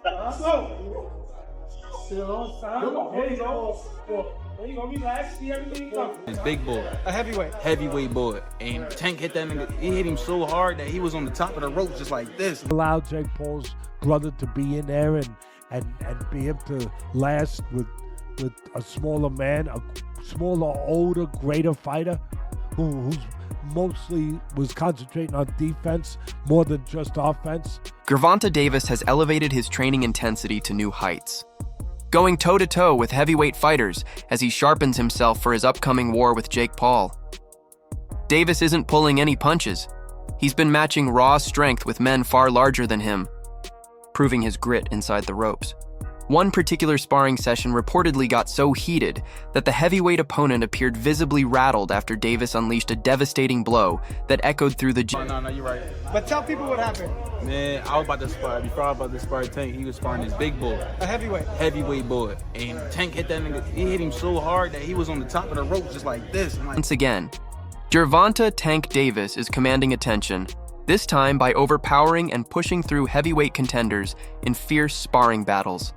There you go, relax, see everything coming. His big boy. A heavyweight. Heavyweight boy. And Tank hit that nigga, he hit him so hard that he was on the top of the rope just like this. Allowed Jake Paul's brother to be in there and be able to last with a smaller man, a smaller, older, greater fighter who's mostly was concentrating on defense more than just offense. Gervontadavis has elevated his training intensity to new heights, going toe-to-toe with heavyweight fighters as he sharpens himself for his upcoming war with Jake Paul. Davis isn't pulling any punches. He's been matching raw strength with men far larger than him, proving his grit inside the ropes. One particular sparring session reportedly got so heated that the heavyweight opponent appeared visibly rattled after Davis unleashed a devastating blow that echoed through the gym. No, you're right. But tell people what happened. Man, I was about to spar. Before I was about to spar Tank, he was sparring his big boy. A heavyweight. Heavyweight boy. And Tank hit that nigga, he hit him so hard that he was on the top of the rope just like this. Once again, Gervonta Tank Davis is commanding attention, this time by overpowering and pushing through heavyweight contenders in fierce sparring battles.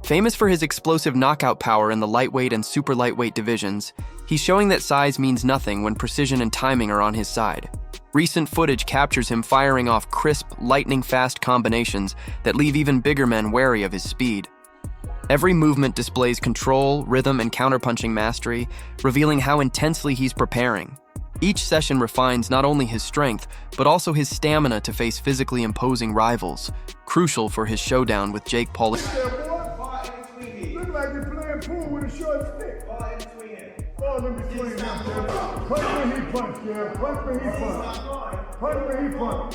Famous for his explosive knockout power in the lightweight and super lightweight divisions, he's showing that size means nothing when precision and timing are on his side. Recent footage captures him firing off crisp, lightning-fast combinations that leave even bigger men wary of his speed. Every movement displays control, rhythm, and counterpunching mastery, revealing how intensely he's preparing. Each session refines not only his strength, but also his stamina to face physically imposing rivals, crucial for his showdown with Jake Paul. Look like you're playing pool with a short stick. Ball in between them, Kev. Punch when he punch, Kev. Punch when he punch. Punch when he punch.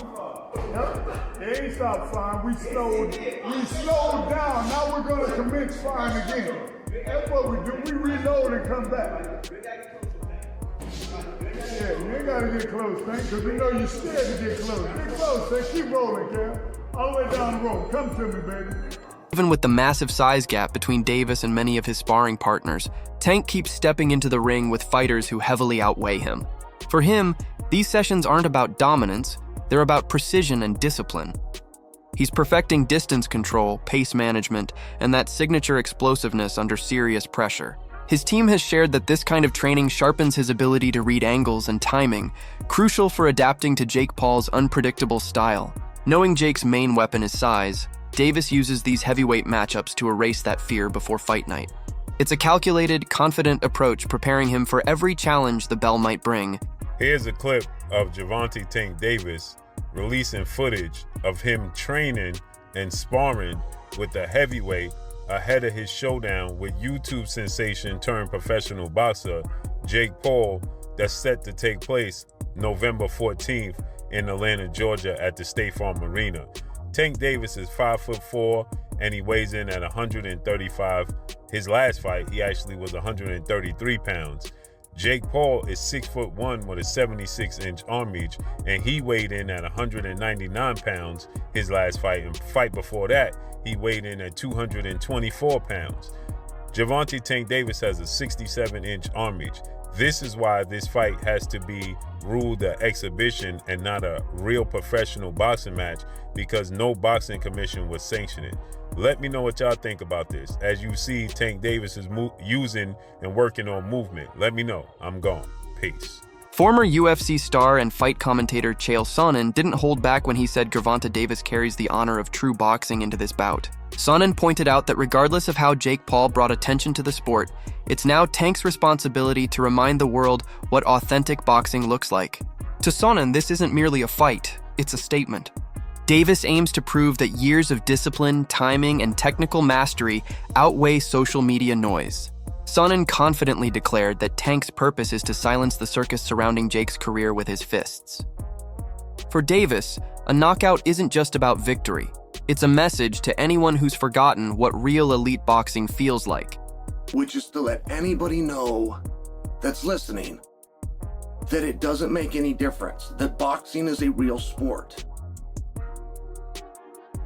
Yep. They ain't stopped firing. We slowed down. Now we're gonna commence firing again. That's what we do. We reload and come back. Yeah, you ain't gotta get close, Tank, because we know you're scared to get close. Get close, Tank. Keep rolling, Kev. All the way down the road. Come to me, baby. Even with the massive size gap between Davis and many of his sparring partners, Tank keeps stepping into the ring with fighters who heavily outweigh him. For him, these sessions aren't about dominance, they're about precision and discipline. He's perfecting distance control, pace management, and that signature explosiveness under serious pressure. His team has shared that this kind of training sharpens his ability to read angles and timing, crucial for adapting to Jake Paul's unpredictable style. Knowing Jake's main weapon is size, Davis uses these heavyweight matchups to erase that fear before fight night. It's a calculated, confident approach preparing him for every challenge the bell might bring. Here's a clip of Gervonta Tank Davis releasing footage of him training and sparring with the heavyweight ahead of his showdown with YouTube sensation turned professional boxer Jake Paul that's set to take place November 14th in Atlanta, Georgia at the State Farm Arena. Tank Davis is 5'4" and he weighs in at 135. His last fight, he actually was 133 pounds. Jake Paul is 6'1" with a 76-inch arm reach, and he weighed in at 199 pounds his last fight. And fight before that, he weighed in at 224 pounds. Gervonta Tank Davis has a 67-inch arm reach. This is why this fight has to be ruled an exhibition and not a real professional boxing match, because no boxing commission would sanction it. Let me know what y'all think about this. As you see, Tank Davis is using and working on movement. Let me know. I'm gone. Peace. Former UFC star and fight commentator Chael Sonnen didn't hold back when he said Gervontadavis carries the honor of true boxing into this bout. Sonnen pointed out that regardless of how Jake Paul brought attention to the sport, it's now Tank's responsibility to remind the world what authentic boxing looks like. To Sonnen, this isn't merely a fight, it's a statement. Davis aims to prove that years of discipline, timing, and technical mastery outweigh social media noise. Sonnen confidently declared that Tank's purpose is to silence the circus surrounding Jake's career with his fists. For Davis, a knockout isn't just about victory. It's a message to anyone who's forgotten what real elite boxing feels like. Which is to let anybody know that's listening that it doesn't make any difference, that boxing is a real sport.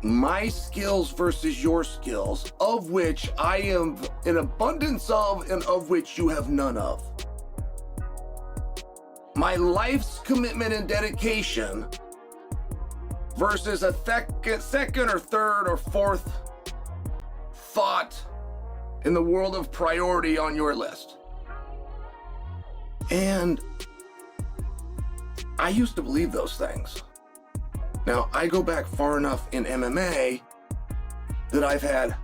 My skills versus your skills, of which I am an abundance of and of which you have none of. My life's commitment and dedication versus a second or third or fourth thought in the world of priority on your list. And I used to believe those things. Now, I go back far enough in MMA that I've had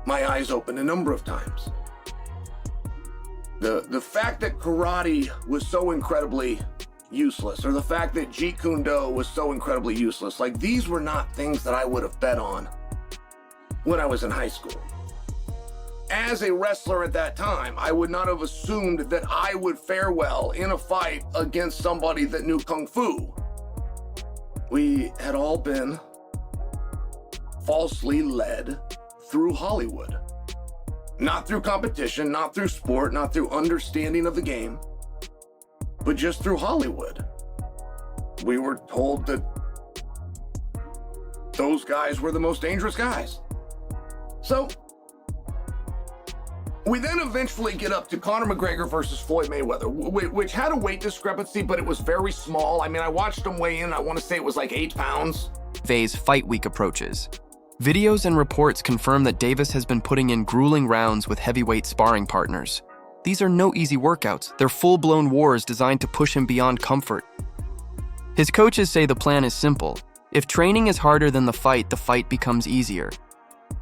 my eyes open a number of times. The fact that karate was so incredibly useless, or the fact that Jeet Kune Do was so incredibly useless, like, these were not things that I would have bet on when I was in high school. As a wrestler at that time, I would not have assumed that I would fare well in a fight against somebody that knew Kung Fu. We had all been falsely led through Hollywood. Not through competition, not through sport, not through understanding of the game, but just through Hollywood. We were told that those guys were the most dangerous guys. So, we then eventually get up to Conor McGregor versus Floyd Mayweather, which had a weight discrepancy, but it was very small. I mean, I watched him weigh in, I want to say it was like 8 pounds. Vay's fight week approaches. Videos and reports confirm that Davis has been putting in grueling rounds with heavyweight sparring partners. These are no easy workouts. They're full-blown wars designed to push him beyond comfort. His coaches say the plan is simple. If training is harder than the fight becomes easier.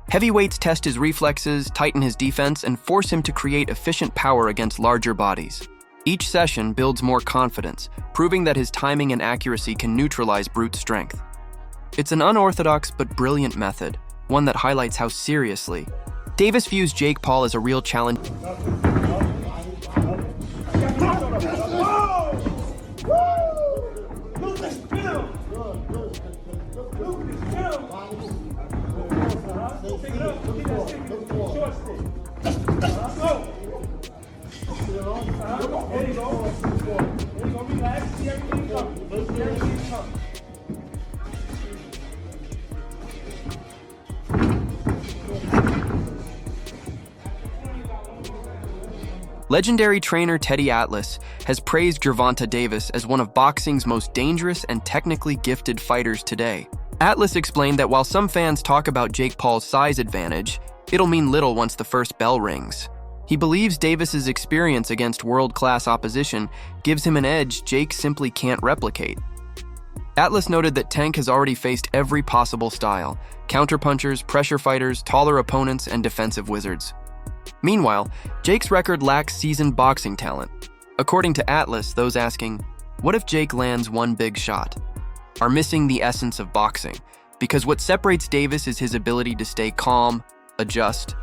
Heavyweights test his reflexes, tighten his defense, and force him to create efficient power against larger bodies. Each session builds more confidence, proving that his timing and accuracy can neutralize brute strength. It's an unorthodox but brilliant method, one that highlights how seriously Davis views Jake Paul as a real challenge. Legendary trainer Teddy Atlas has praised Gervonta Davis as one of boxing's most dangerous and technically gifted fighters today. Atlas explained that while some fans talk about Jake Paul's size advantage, it'll mean little once the first bell rings. He believes Davis's experience against world-class opposition gives him an edge Jake simply can't replicate. Atlas noted that Tank has already faced every possible style: counterpunchers, pressure fighters, taller opponents, and defensive wizards. Meanwhile, Jake's record lacks seasoned boxing talent. According to Atlas, those asking, "What if Jake lands one big shot?" are missing the essence of boxing, because what separates Davis is his ability to stay calm, adjust,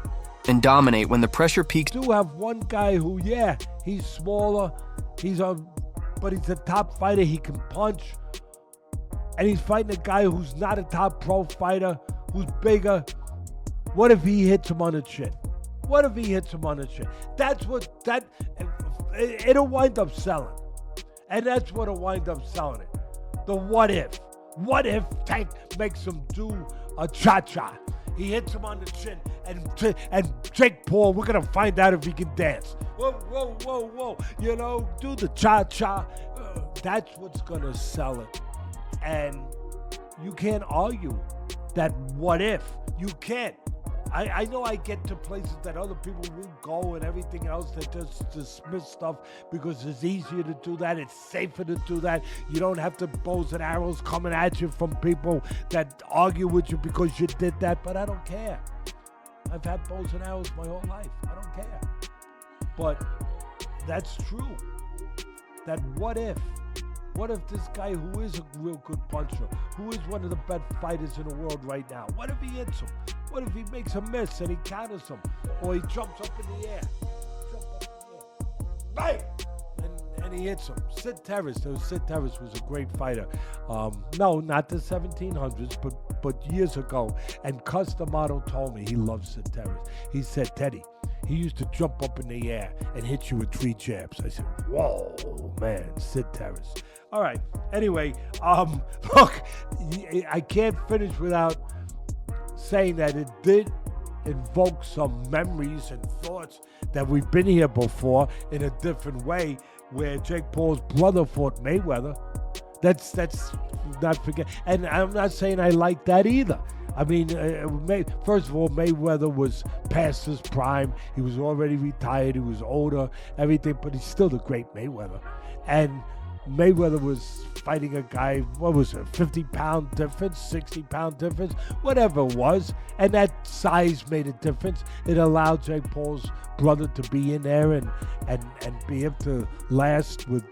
and dominate when the pressure peaks. We do have one guy who, yeah, he's smaller, but he's a top fighter, he can punch, and he's fighting a guy who's not a top pro fighter, who's bigger. What if he hits him on the chin? What if he hits him on the chin? It'll wind up selling. And that's what'll wind up selling it. The what if. What if Tank makes him do a cha-cha? He hits him on the chin, and Jake Paul, we're gonna find out if he can dance. Whoa, whoa, whoa, whoa. You know, do the cha-cha. That's what's gonna sell it. And you can't argue that what if. You can't. I know I get to places that other people won't go and everything else, that just dismiss stuff because it's easier to do that, it's safer to do that. You don't have the bows and arrows coming at you from people that argue with you because you did that, but I don't care. I've had bows and arrows my whole life. I don't care. But that's true. That what if? What if this guy who is a real good puncher, who is one of the best fighters in the world right now, what if he hits him? What if he makes a miss and he counters him? Or he jumps up in the air. Bang! And he hits him. Sid Terrace was a great fighter. No, not the 1700s, but years ago. And Cus D'Amato told me he loves Sid Terrace. He said, Teddy, he used to jump up in the air and hit you with 3 jabs. I said, whoa, man, Sid Terrace. All right, anyway, look, I can't finish without saying that it did invoke some memories and thoughts that we've been here before in a different way, where Jake Paul's brother fought Mayweather. That's not forget. And I'm not saying I like that either. I mean, first of all, Mayweather was past his prime. He was already retired. He was older, everything, but he's still the great Mayweather. And Mayweather was fighting a guy, what was it, 50-pound difference, 60-pound difference, whatever it was. And that size made a difference. It allowed Jake Paul's brother to be in there and be able to last with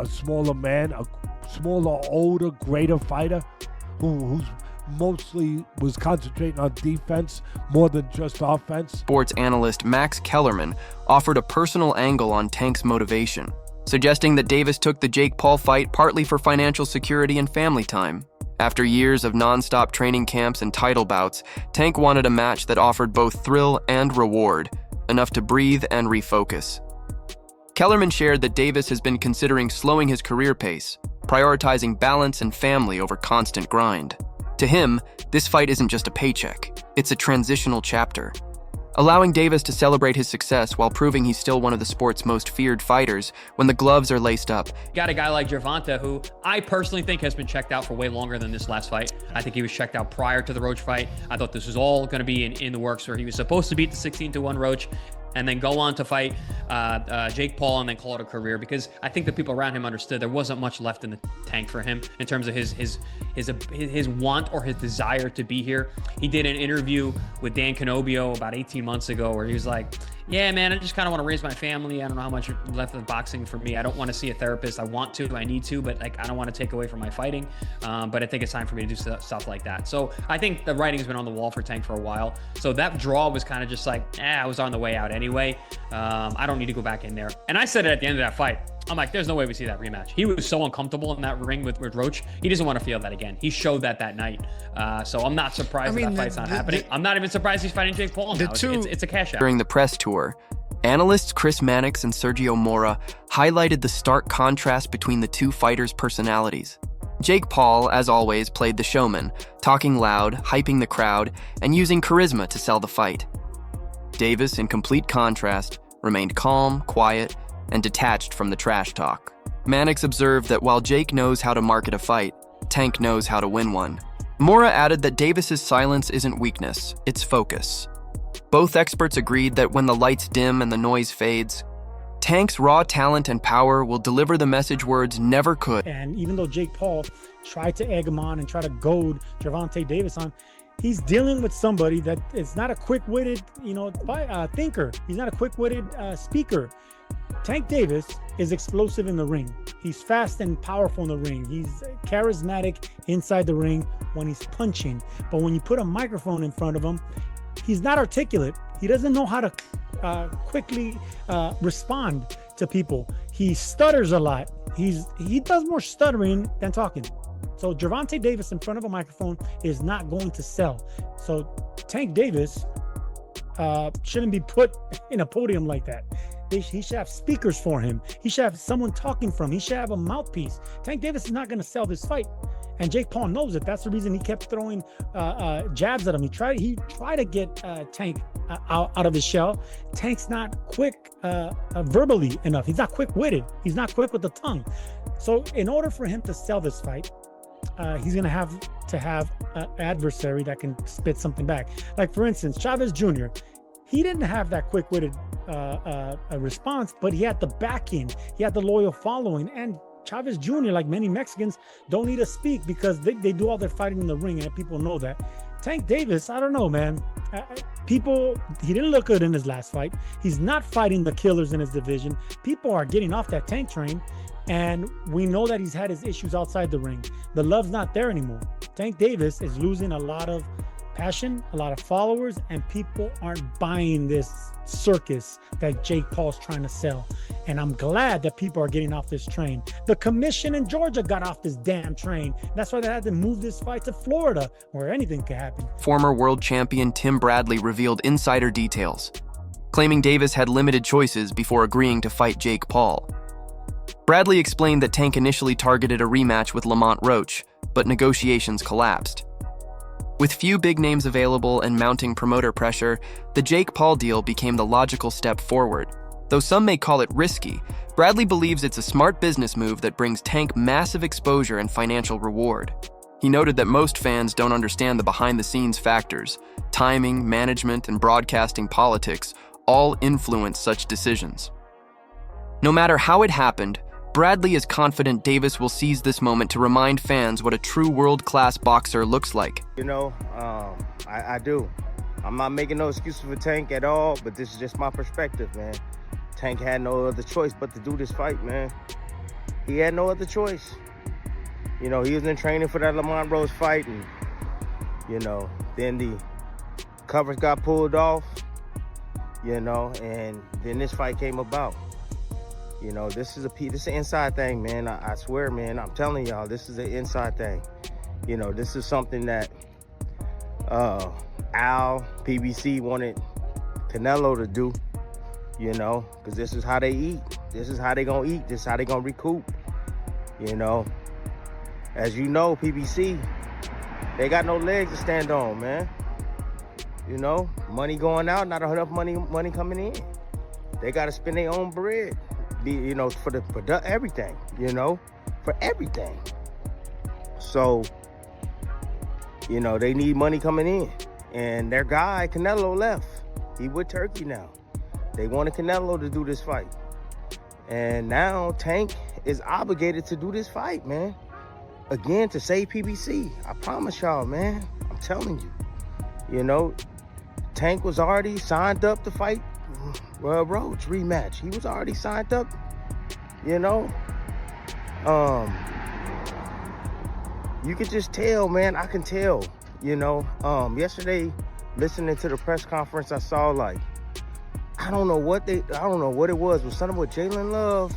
a smaller man, a smaller, older, greater fighter who's mostly was concentrating on defense more than just offense. Sports analyst Max Kellerman offered a personal angle on Tank's motivation, suggesting that Davis took the Jake Paul fight partly for financial security and family time. After years of non-stop training camps and title bouts, Tank wanted a match that offered both thrill and reward, enough to breathe and refocus. Kellerman shared that Davis has been considering slowing his career pace, prioritizing balance and family over constant grind. To him, this fight isn't just a paycheck, it's a transitional chapter, allowing Davis to celebrate his success while proving he's still one of the sport's most feared fighters when the gloves are laced up. Got a guy like Gervonta, who I personally think has been checked out for way longer than this last fight. I think he was checked out prior to the Roach fight. I thought this was all going to be in the works, where he was supposed to beat the 16-1 Roach and then go on to fight Jake Paul and then call it a career, because I think the people around him understood there wasn't much left in the tank for him in terms of his want or his desire to be here. He did an interview with Dan Canobio about 18 months ago where he was like, yeah, man, I just kind of want to raise my family. I don't know how much left of boxing for me. I don't want to see a therapist. I want to, I need to, but like, I don't want to take away from my fighting. But I think it's time for me to do stuff like that. So I think the writing's been on the wall for Tank for a while. So that draw was kind of just like, I was on the way out anyway. I don't need to go back in there. And I said it at the end of that fight. I'm like, there's no way we see that rematch. He was so uncomfortable in that ring with Roach. He doesn't want to feel that again. He showed that night. So I'm not surprised that fight's not happening. I'm not even surprised he's fighting Jake Paul now. It's a cash out. During the press tour, analysts Chris Mannix and Sergio Mora highlighted the stark contrast between the two fighters' personalities. Jake Paul, as always, played the showman, talking loud, hyping the crowd, and using charisma to sell the fight. Davis, in complete contrast, remained calm, quiet, and detached from the trash talk. Mannix observed that while Jake knows how to market a fight, Tank knows how to win one. Mora added that Davis's silence isn't weakness, it's focus. Both experts agreed that when the lights dim and the noise fades, Tank's raw talent and power will deliver the message words never could. And even though Jake Paul tried to egg him on and try to goad Gervonta Davis on, he's dealing with somebody that is not a quick-witted, thinker. He's not a quick-witted speaker. Tank Davis is explosive in the ring. He's fast and powerful in the ring. He's charismatic inside the ring when he's punching. But when you put a microphone in front of him, he's not articulate. He doesn't know how to quickly respond to people. He stutters a lot. He does more stuttering than talking. So Gervonta Davis in front of a microphone is not going to sell. So Tank Davis shouldn't be put in a podium like that. He should have speakers for him. He should have someone talking from him. He should have a mouthpiece. Tank Davis is not going to sell this fight. And Jake Paul knows it. That's the reason he kept throwing jabs at him. He tried to get Tank out of his shell. Tank's not quick verbally enough. He's not quick-witted. He's not quick with the tongue. So in order for him to sell this fight, he's going to have an adversary that can spit something back. Like, for instance, Chavez Jr., he didn't have that quick-witted response, but he had the backing. He had the loyal following. And Chavez Jr., like many Mexicans, don't need to speak because they do all their fighting in the ring, and people know that. Tank Davis, I don't know, man. He didn't look good in his last fight. He's not fighting the killers in his division. People are getting off that Tank train, and we know that he's had his issues outside the ring. The love's not there anymore. Tank Davis is losing a lot of passion, a lot of followers, and people aren't buying this circus that Jake Paul's trying to sell. And I'm glad that people are getting off this train. The commission in Georgia got off this damn train. That's why they had to move this fight to Florida, where anything could happen. Former world champion Tim Bradley revealed insider details, claiming Davis had limited choices before agreeing to fight Jake Paul. Bradley explained that Tank initially targeted a rematch with Lamont Roach, but negotiations collapsed. With few big names available and mounting promoter pressure, the Jake Paul deal became the logical step forward. Though some may call it risky, Bradley believes it's a smart business move that brings Tank massive exposure and financial reward. He noted that most fans don't understand the behind-the-scenes factors. Timing, management, and broadcasting politics all influence such decisions. No matter how it happened, Bradley is confident Davis will seize this moment to remind fans what a true world-class boxer looks like. You know, I do. I'm not making no excuses for Tank at all, but this is just my perspective, man. Tank had no other choice but to do this fight, man. He had no other choice. You know, he was in training for that Lamont Rose fight, and, you know, then the covers got pulled off, you know, and then this fight came about. You know, this is an inside thing, man. I swear, man, I'm telling y'all, this is an inside thing. You know, this is something that Al, PBC wanted Canelo to do, you know, because this is how they eat. This is how they gonna eat. This is how they gonna recoup, you know. As you know, PBC, they got no legs to stand on, man. You know, money going out, not enough money coming in. They got to spend their own bread, you know, for everything, you know, for everything. So, you know, they need money coming in. And their guy, Canelo, left. He with Turkey now. They wanted Canelo to do this fight. And now Tank is obligated to do this fight, man. Again, to save PBC. I promise y'all, man. I'm telling you. You know, Tank was already signed up to fight Rhodes rematch. He was already signed up, you know. You could just tell, man. I can tell, you know. Yesterday, listening to the press conference, I saw, like, I don't know what it was. It was something with Jalen Love,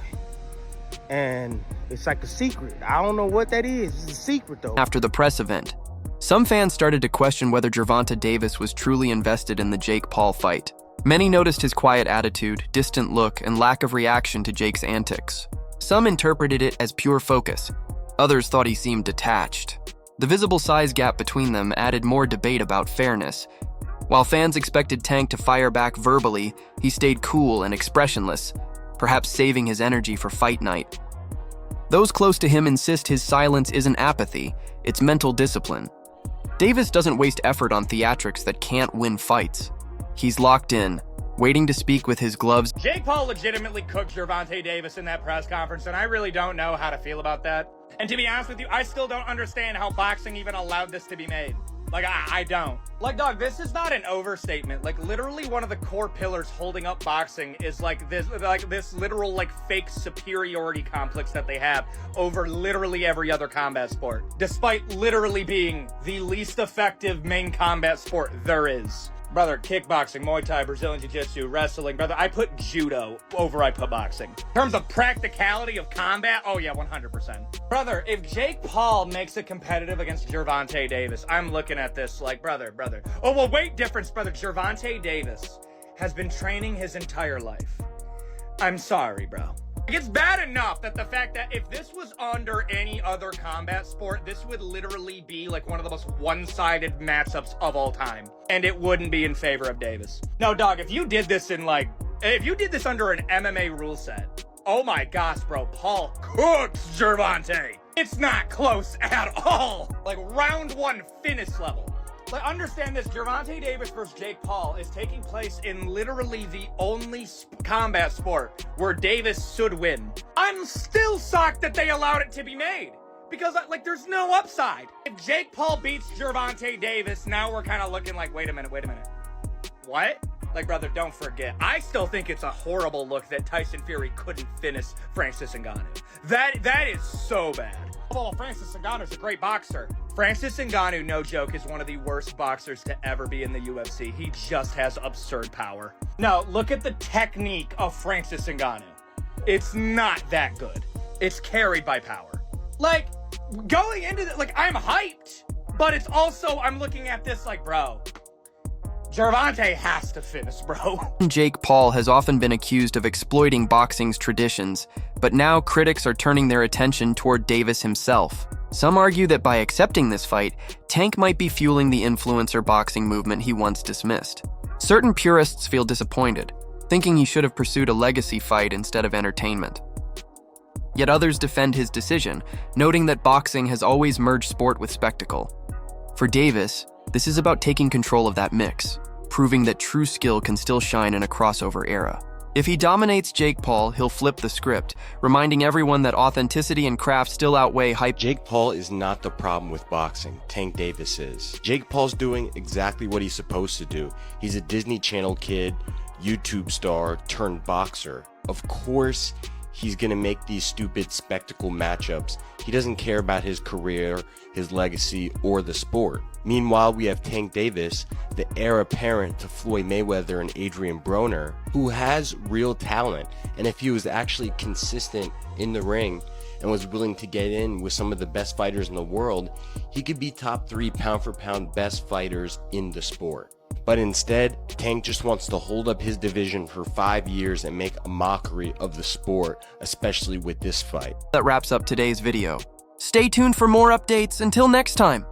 and it's like a secret. I don't know what that is. It's a secret, though. After the press event, some fans started to question whether Gervonta Davis was truly invested in the Jake Paul fight. Many noticed his quiet attitude, distant look, and lack of reaction to Jake's antics. Some interpreted it as pure focus. Others thought he seemed detached. The visible size gap between them added more debate about fairness. While fans expected Tank to fire back verbally, he stayed cool and expressionless, perhaps saving his energy for fight night. Those close to him insist his silence isn't apathy, it's mental discipline. Davis doesn't waste effort on theatrics that can't win fights. He's locked in, waiting to speak with his gloves. Jake Paul legitimately cooked Gervonta Davis in that press conference, and I really don't know how to feel about that. And to be honest with you, I still don't understand how boxing even allowed this to be made. Like, I don't. Like, dog, this is not an overstatement. Like, literally one of the core pillars holding up boxing is like this literal, like, fake superiority complex that they have over literally every other combat sport, despite literally being the least effective main combat sport there is. Brother, kickboxing, Muay Thai, Brazilian Jiu-Jitsu, wrestling, brother, I put judo over I put boxing. In terms of practicality of combat, oh yeah, 100%. Brother, if Jake Paul makes it competitive against Gervonta Davis, I'm looking at this like, brother. Oh, well, weight difference, brother. Gervonta Davis has been training his entire life. I'm sorry, bro. It's bad enough that the fact that if this was under any other combat sport, this would literally be like one of the most one-sided matchups of all time. And it wouldn't be in favor of Davis. No, dog, if you did this under an MMA rule set, oh my gosh, bro, Paul cooks Gervonta. It's not close at all. Like round one finish level. Like, understand this, Gervonta Davis versus Jake Paul is taking place in literally the only combat sport where Davis should win. I'm still shocked that they allowed it to be made. Because, like, there's no upside. If Jake Paul beats Gervonta Davis, now we're kind of looking like, wait a minute. What? Like, brother, don't forget. I still think it's a horrible look that Tyson Fury couldn't finish Francis Ngannou. That is so bad. Well, Francis Ngannou's a great boxer. Francis Ngannou, no joke, is one of the worst boxers to ever be in the UFC. He just has absurd power. No, look at the technique of Francis Ngannou. It's not that good. It's carried by power. Like, going into it, like, I'm hyped, but it's also, I'm looking at this like, bro, Gervonta has to finish, bro. Jake Paul has often been accused of exploiting boxing's traditions, but now critics are turning their attention toward Davis himself. Some argue that by accepting this fight, Tank might be fueling the influencer boxing movement he once dismissed. Certain purists feel disappointed. thinking he should have pursued a legacy fight instead of entertainment. Yet others defend his decision, noting that boxing has always merged sport with spectacle. For Davis, this is about taking control of that mix, proving that true skill can still shine in a crossover era. If he dominates Jake Paul, he'll flip the script, reminding everyone that authenticity and craft still outweigh hype. Jake Paul is not the problem with boxing, Tank Davis is. Jake Paul's doing exactly what he's supposed to do. He's a Disney Channel kid, YouTube star turned boxer. Of course, he's gonna make these stupid spectacle matchups. He doesn't care about his career, his legacy, or the sport. Meanwhile, we have Tank Davis, the heir apparent to Floyd Mayweather and Adrian Broner, who has real talent. And if he was actually consistent in the ring and was willing to get in with some of the best fighters in the world, he could be top 3 pound for pound best fighters in the sport. But instead, Tank just wants to hold up his division for 5 years and make a mockery of the sport, especially with this fight. That wraps up today's video. Stay tuned for more updates. Until next time.